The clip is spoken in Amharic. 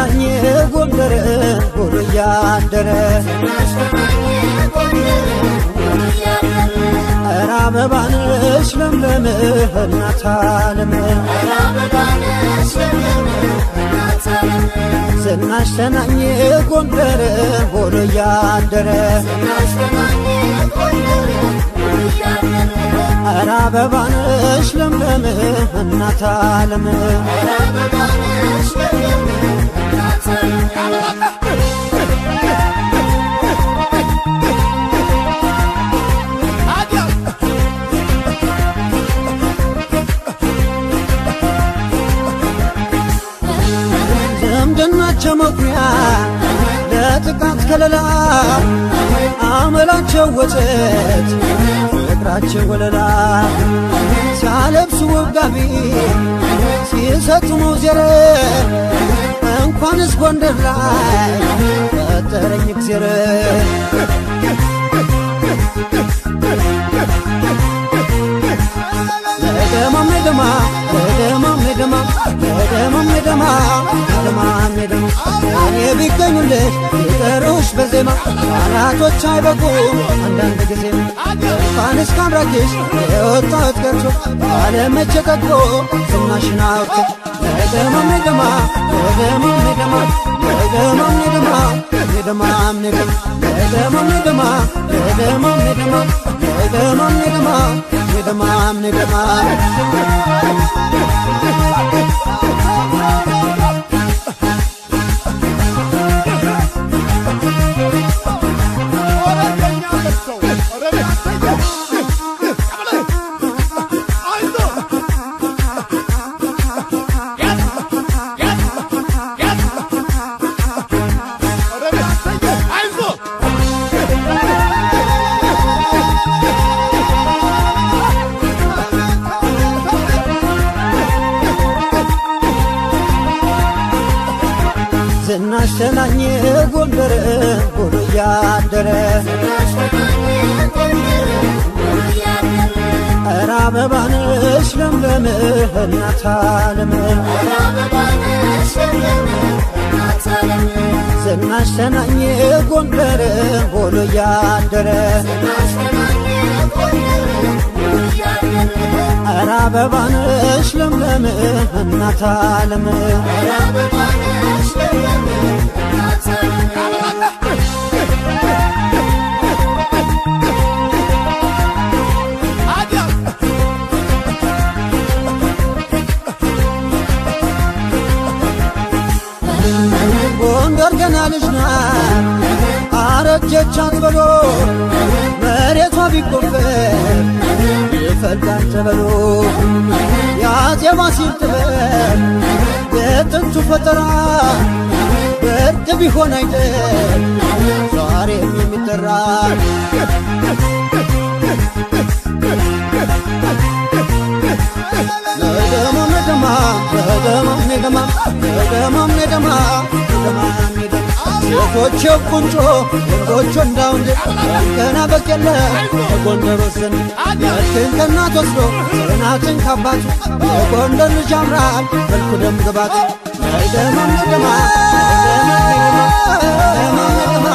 ዝናሽተናኝ ጎንደር ጎሎ ያደረ ኧረ አበባነሽ ለምለም እናት ዓለም ዝናሽተናኝ ጎንደር ጎሎ ያደረ ኧረ አበባነሽ ለምለም እናት ዓለም ዝምድናቸው መኩሪያ ለጥቃት ከለላ አመላቸው ወተት ፍቅራቸው ወለላ ሲያለብሱ ውብ ጋቢ ሲሰጡ መውዜር እንኳንስ ጎንደር ላይ ፈጠረኝ እግዜር ለደማም ለደማ ለደማም ለደማ ለደማም ለደማ ለደማም ለደማ እኔ ቢገኙልሽ ይጠሩሽ በዜማ ቃላቶች አይበቁም አንዳንድ ጊዜ እንኳንስ ካምራኪሽ የወጣት ቀርቶ አለመቼ ጠግቦ ዝናሽን አውርቶ ለደማም ለደማ ለደማም ለደማ ለደማም ለደማ ለደማም ለደማ ለደማም ለደማ ለደማም ለደማ ለደማም ለደማ ለደማም ለደማ ዝናሽተናኝ ጎንደር ጎሎ ያደረ ኧረ አበባነሽ ለምለም እናት ዓለም ዝናሽተናኝ ጎንደር ጎሎ ያደረ ኧረ አበባነሽ ለምለም እናት ዓለም ጎንደር ገና ልጅ ናት አረጀች አትበሎ መሬቷ ቢቆፈር ይፈልጋል ተበሎ የአፄ ፋሲል ጥበብ የጥንቱ ፈጠራ ብርቅ ቢሆን አይደል ዛሬም የሚጠራ ለደማም ለደማ ለደማም ለደማ ለደማም ለደማ ለደማም ለደማ ሴቶች ቁንጮ ወንዶች እንዳውንድ ገና በቀለ ጎንደር ወሰን መልክን ከእናት ወስዶ ጽናትን ካባቱ የጎንደር ልጅ ያምራል መልኩ ደም ግባቱ ለደማም ለደማ ለደማም ለደማ